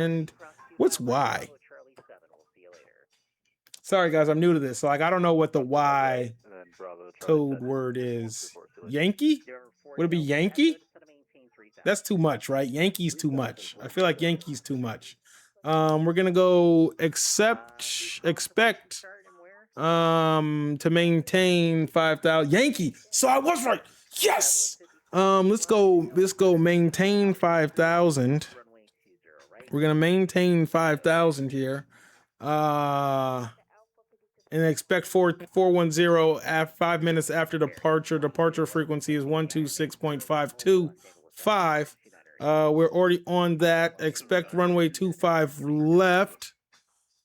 And what's Y? Sorry guys, I'm new to this, so like I don't know what the Y code word is. Yankee? Would it be Yankee? That's too much, right? Yankee's too much. I feel like Yankee's too much. We're gonna go expect to maintain 5,000. Yankee. So I was right. Yes. Let's go maintain 5,000. We're gonna maintain 5,000 here. And expect 410 at 5 minutes after departure. Departure frequency is 126.525. We're already on that. Expect runway 25 left.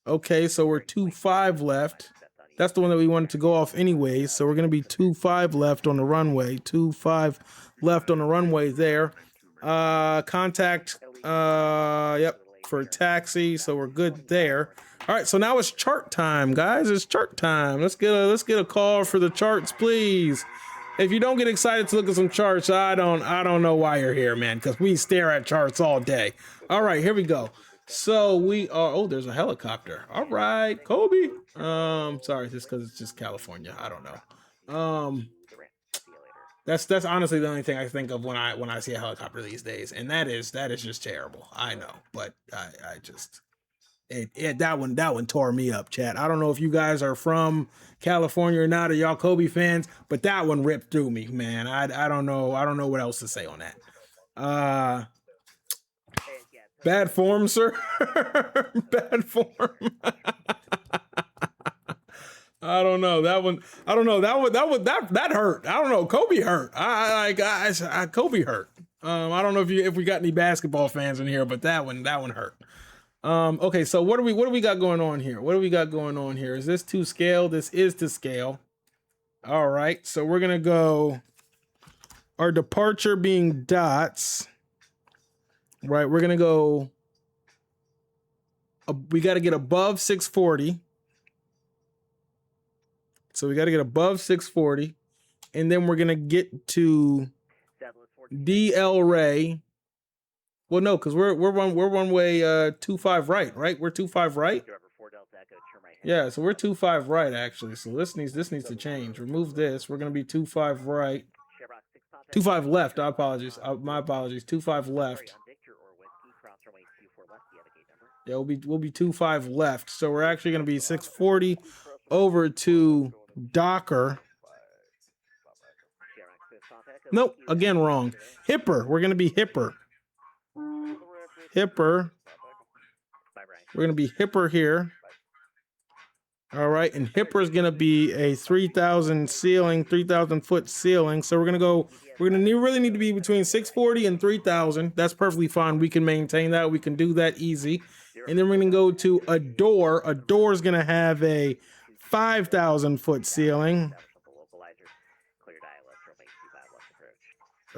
Okay, so we're 25 left. That's the one that we wanted to go off anyway. So we're gonna be 25 left on the runway. 25 left on the runway there. Contact. Yep, for taxi. So we're good there. All right, so now it's chart time, guys. It's chart time. Let's get a call for the charts, please. If you don't get excited to look at some charts, I don't know why you're here, man, because we stare at charts all day. All right, here we go. So we are. Oh, there's a helicopter. All right, Kobe. Sorry, just because it's just California. I don't know. That's honestly the only thing I think of when I see a helicopter these days, and that is just terrible. I know, but I just. That one tore me up, chat. I don't know if you guys are from California or not, or y'all Kobe fans, but that one ripped through me, man. I don't know what else to say on that. Bad form, sir. Bad form. I don't know that one. I don't know that hurt. I don't know. Kobe hurt. I Kobe hurt. I don't know if we got any basketball fans in here, but that one hurt. Okay, so what do we got going on here? What do we got going on here? Is this to scale? This is to scale. All right, so we're gonna go our departure being dots. Right, we're gonna go. We got to get above 640. So we got to get above 640, and then we're gonna get to DL Ray. Well, no, because we're one way 25 right? We're 25 right. Yeah, so we're 25 right actually. So this needs to change. Remove this. We're gonna be 25 right. 25 left. My apologies. 25 left. Yeah, we'll be 25 left. So we're actually gonna be 640 over to Docker. Nope, again wrong. Hipper. We're gonna be hipper. Hipper. We're going to be hipper here. All right. And hipper is going to be a 3,000 ceiling, 3,000 foot ceiling. So we're going to really need to be between 640 and 3,000. That's perfectly fine. We can maintain that. We can do that easy. And then we're going to go to a door. A door is going to have a 5,000 foot ceiling.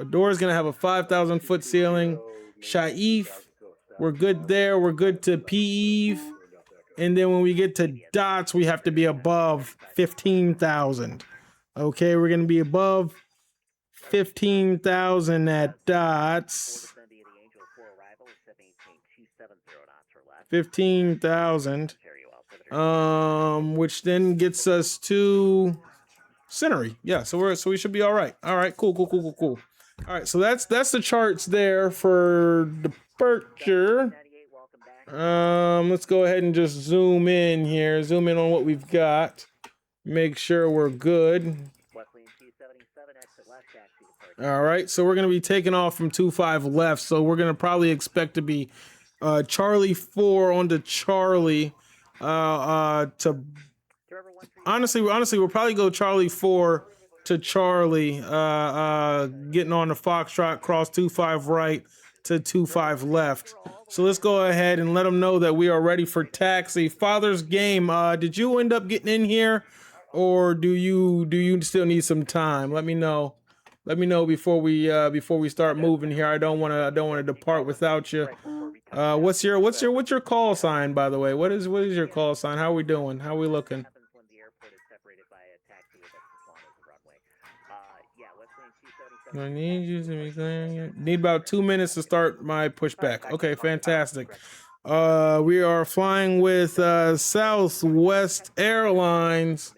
A door is going to have a 5,000 foot ceiling. Shaif. We're good there. We're good to Peeve. And then when we get to dots, we have to be above 15,000. Okay, we're going to be above 15,000 at dots. 15,000. Which then gets us to Century. Yeah, so we should be all right. All right, cool. All right, so that's the charts there for departure. Let's go ahead and just zoom in here. Zoom in on what we've got. Make sure we're good. All right, so we're going to be taking off from 25 left. So we're going to probably expect to be Charlie 4 onto Charlie. To honestly, we'll probably go Charlie 4 to Charlie. Getting on the Foxtrot, cross 25 right to 25 left. So let's go ahead and let them know that we are ready for taxi. Father's game. Did you end up getting in here, or do you still need some time? Let me know. Let me know before we start moving here. I don't want to depart without you. What's your call sign, by the way? What is your call sign? How are we doing? How are we looking? I need you to be clear. Need about 2 minutes to start my pushback. Okay, fantastic. We are flying with Southwest Airlines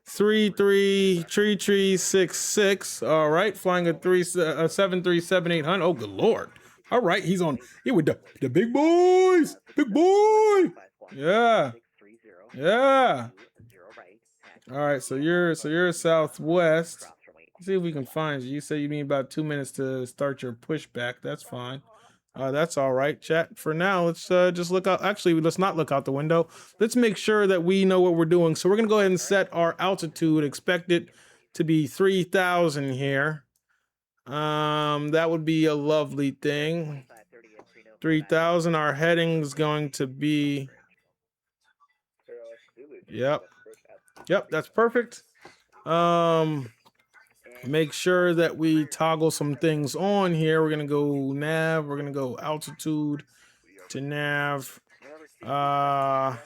333366. All right, flying a 737-800. Oh, good lord! All right, he's on. He with the big boys. Big boy. Yeah. Yeah. All right, so you're Southwest. Let's see if we can find you. You say you need about 2 minutes to start your pushback. That's fine. That's all right. Chat. For now, let's just look out. Actually, let's not look out the window. Let's make sure that we know what we're doing. So we're gonna go ahead and set our altitude. Expect it to be 3,000 here. That would be a lovely thing. 3,000. Our heading is going to be. Yep. Yep. That's perfect. Make sure that we toggle some things on here. We're gonna go nav. We're gonna go altitude to nav. Let's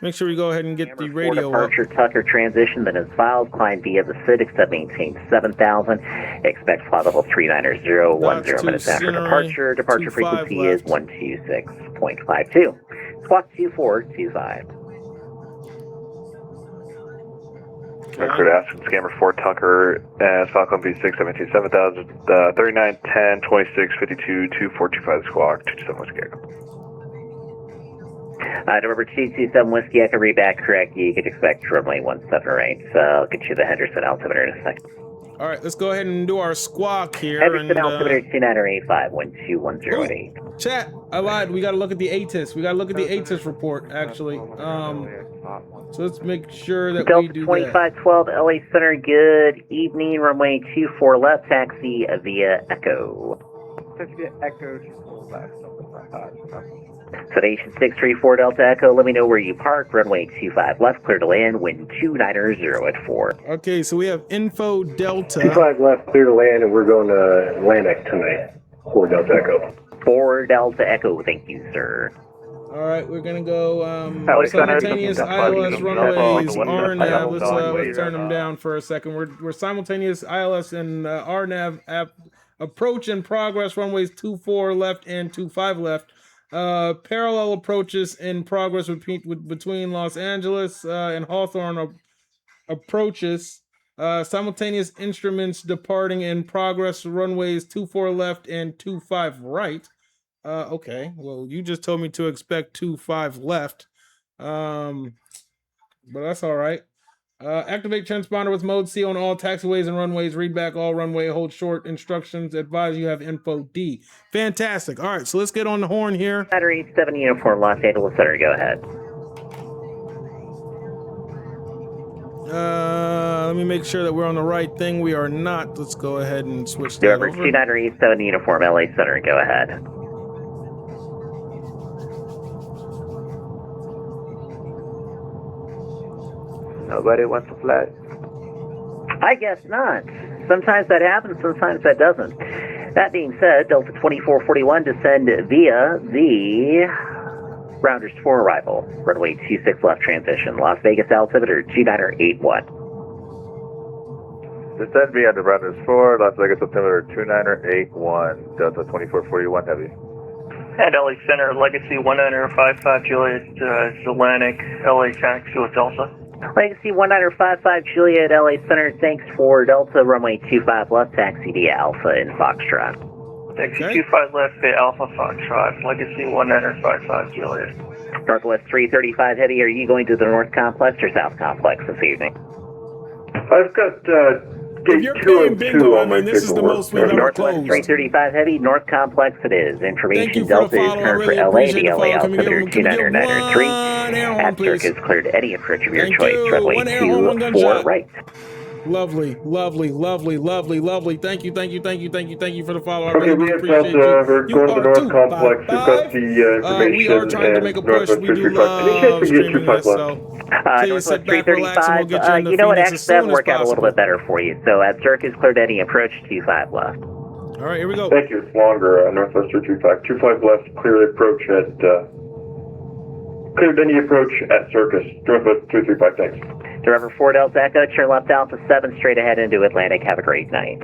make sure we go ahead and get the radio up. Departure Tucker transition that is filed. Climb via the SID, except maintain 7,000. Expect flight level 39010 minutes after departure. Departure frequency is 126.52. Squawk 2425. Record Aspen, Scammer 4 Tucker, Falcon V6, 17, 7,000, 39, 10, 26, 52, 2425 Squawk, 227 Whiskey Echo. Number 227 Whiskey Echo, read back correct. You can expect runway 17 right. So I'll get you the Henderson altimeter in a second. All right, let's go ahead and do our squawk here. Henderson altimeter 2985 1210 Chat, I lied. We got to look at the ATIS. We got to look at the ATIS report, actually. So let's make sure that Delta we do 2512 LA Center, good evening. Runway 24 left, taxi via Echo. Sedation 634 Delta Echo, let me know where you park. Runway 25 left, clear to land, wind 290 at 4. Okay, so we have info Delta. 25 left, clear to land, and we're going to Atlantic tonight. 4 Delta Echo. 4 Delta Echo, thank you, sir. All right, we're gonna go simultaneous ILS runways RNAV. Let's turn them down for a second. We're simultaneous ILS and RNAV approach in progress. Runways 24 left and 25 left. Parallel approaches in progress between Los Angeles and Hawthorne approaches. Simultaneous instruments departing in progress. Runways 24 left and 25 right. Okay, well, you just told me to expect 25 left, but that's all right. Activate transponder with mode C on all taxiways and runways. Read back all runway, hold short instructions. Advise you have info D. Fantastic. All right, so let's get on the horn here. Battery 7 Uniform Los Angeles Center, go ahead. Let me make sure that we're on the right thing. We are not. Let's go ahead and switch that over. Number 297 Uniform LA Center, go ahead. Nobody wants to fly? I guess not. Sometimes that happens, sometimes that doesn't. That being said, Delta 2441 descend via the Rounders 4 arrival. Runway 26 left transition. Las Vegas altimeter 2981. Descend via the Rounders 4, Las Vegas altimeter 2981, Delta 2441 Heavy. At LA Center, Legacy 1955 Juliet, Atlantic, LA taxi with Delta. Legacy 1955 Juliet, LA Center, thanks for Delta, runway 25 left, taxi to Alpha in Foxtrot. Taxi 25 left, Alpha Foxtrot, Legacy 1955 Juliet. Northwest 335 Heavy, are you going to the North Complex or South Complex this evening? I've got gate 2 and 2 on my this is the most we've ever Northwest closed. 335 Heavy, North Complex it is. Thank you Information for the Delta is follow. I current for really LA, appreciate the the LA follow. Can we get altimeter one- can we get 2993. one air horn, At please? Circus cleared any approach of your Thank choice, you. runway One air horn, one 24 gunshot. right. Lovely, lovely, lovely, lovely, lovely. Thank you, thank you, thank you, thank you, thank you for the follow. I Okay, really we do have appreciate Delta. you. We're You going to the are North 255. Complex. We've got the information. We are trying to make a push. We do love streaming this, so please sit back, relax, and we'll get you into you know what, Phoenix as actually, that soon as work out a little possible. bit better for you. So at Circus cleared any approach, 25 left. All right, here we go. Thank you. It's longer. Northwest 335. 25 left. Clear the approach at. Cleared any approach at Circus. Northwest 335. Thanks. Driver 4 Delta Echo, turn left Alpha 7 straight ahead into Atlantic. Have a great night.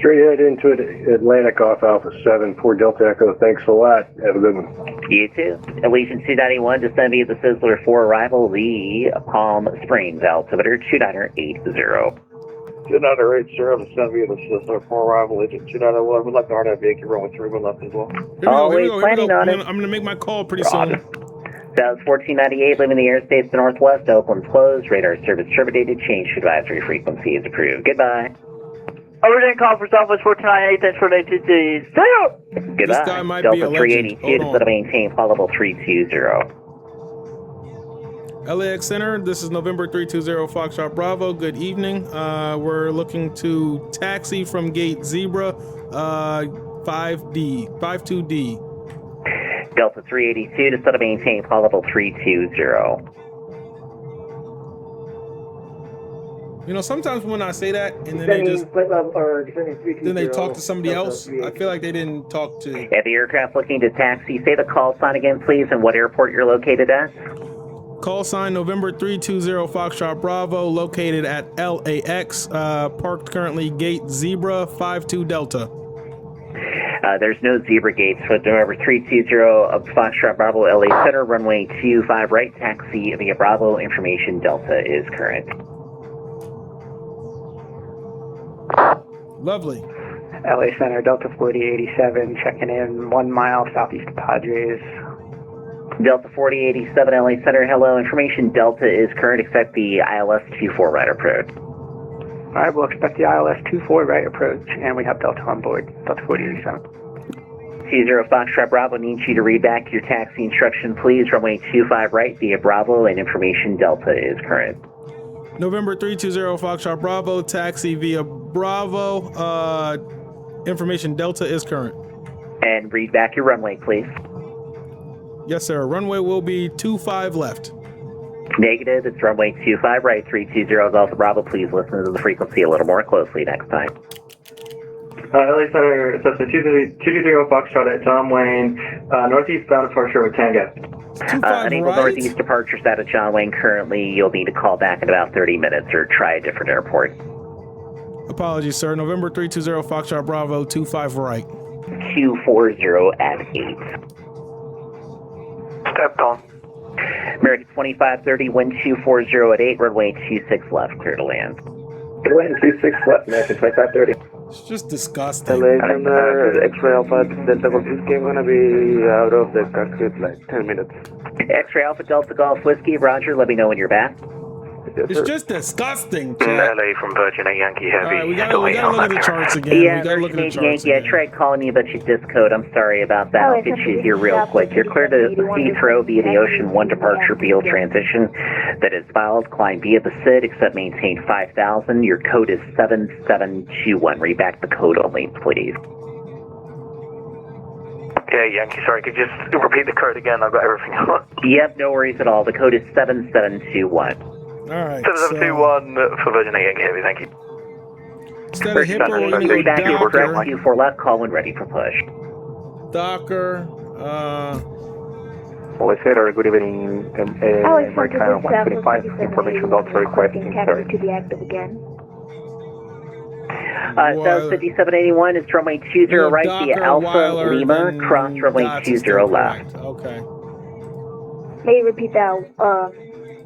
Straight ahead into Atlantic off Alpha 7 for Delta Echo. Thanks a lot. Have a good one. You too. Allegiant 291, descend via the Sizzler for arrival, the Palm Springs altimeter 2980. 298, sir. Descend via the Sizzler for arrival, Agent 291. We'd like to hard have Yankee runway 31 left as well. Always planning on it. I'm gonna make my call pretty soon. South 1498, leaving the airspace to northwest. Oakland's closed. Radar service terminated. Change to advisory frequency is approved. Goodbye. Origin call for Southwest 1498. Thanks for the stay out. Goodbye. This guy might Delta be a legend. 382 to set a maintain flight level 320. LAX Center, this is November 320 Foxtrot Bravo. Good evening. We're looking to taxi from gate Zebra 52D. Delta 382 to set a maintain flight level 320. You know, sometimes when I say that and then they talk to somebody else, I feel like they didn't talk to. If the aircraft looking to taxi, say the call sign again, please, and what airport you're located at. Call sign November 320 Foxtrot Bravo, located at LAX, parked currently gate Zebra 52 Delta. There's no Zebra gates, so November 320 Foxtrot Bravo, LA Center, runway 25 right, taxi via Bravo, information Delta is current. Lovely. LA Center, Delta 4087, checking in 1 mile southeast of Padres. Delta 4087, LA Center, hello, information Delta is current, expect the ILS 24 right approach. Alright, we'll expect the ILS 24 right approach, and we have Delta on board, Delta 4087. 20 Foxtrot Bravo needs you to read back your taxi instruction, please, runway 25 right via Bravo, and information Delta is current. November 320 Foxtrot Bravo, taxi via Bravo, information Delta is current. And read back your runway, please. Yes, sir. Runway will be 25 left. Negative, it's runway 25 right, 320 Delta Bravo. Please listen to the frequency a little more closely next time. LA Center, Cessna 220 Foxtrot at John Wayne, northeast bound departure with Tango. Enable right? northeast departures out of John Wayne currently. You'll need to call back in about 30 minutes or try a different airport. Apologies, sir. November 320 Foxtrot Bravo, 25 right. 240 at 8. Stepped on. American 2530, wind 240 at 8, runway 26 left, clear to land. Wind 26 left, American 2530. It's just disgusting. LA Center, X-Ray Alpha, Delta Golf Whiskey, I'm gonna be out of the cockpit like 10 minutes. X-Ray Alpha Delta Golf Whiskey, Roger, let me know when you're back. Yes, It's sir. just disgusting, Chad. LA from Virgin at Yankee Heavy. All right, we gotta look at the charts again. Yeah, we gotta look at the Virgin charts Yankee, I again. tried calling you, but you discode. I'm sorry about that. I'll get you here real quick. You're clear to Heathrow via the Ocean 1 departure Beale transition that is filed. Climb via the SID, except maintain 5,000. Your code is 7721. Read back the code only, please. Yeah, Yankee, sorry, could you just repeat the code again? I've got everything on. Yep, no worries at all. The code is 7721. All right. 7721 for Virgin at Yankee Heavy, thank you. Instead of Hippo, we're gonna go Read back your correct Docker. Q4 left, call when ready for push. Docker. LA Center, good evening. American 125, information Delta requesting, sir. to be active again. South 5781 is runway 20 right via Docker, Alpha Weiler, Lima, and cross runway Dots 20 is still left. correct. Okay. May you repeat that?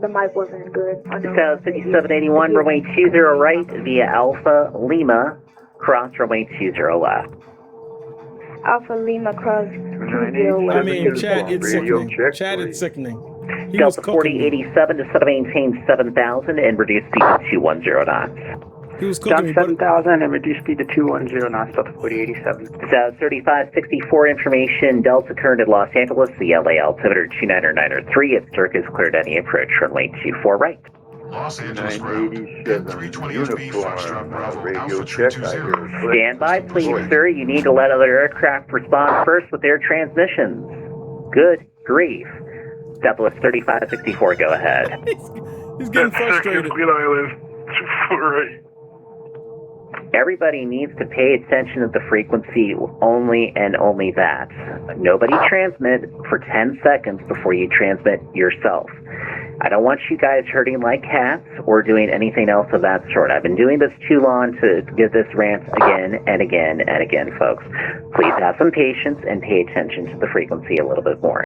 The mic wasn't good. South 5781, runway 20 right via Alpha Lima, cross runway 20 left. Alpha Lima cross. I mean, Chad, it's sickening. Chad, it's sickening. He was Delta cooking me. 4087 to set a maintain 7,000 and reduce speed to 210 knots. He was cooking John me. But 7000 and reduce speed to 210 knots, Delta 4087. South 3564 information, Delta current at Los Angeles, the LA altimeter 29903 at circus cleared any approach, runway 24 right. Los Angeles Road, 320SB Foxtrot Bravo, radio Alpha check. 320. Stand by, please, sir. You need to let other aircraft respond first with their transmissions. Good grief. Southwest 3564, go ahead. he's getting frustrated. Everybody needs to pay attention to the frequency only and only that. Nobody transmit for 10 seconds before you transmit yourself. I don't want you guys hurting like cats or doing anything else of that sort. I've been doing this too long to give this rant again and again and again, folks. Please have some patience and pay attention to the frequency a little bit more.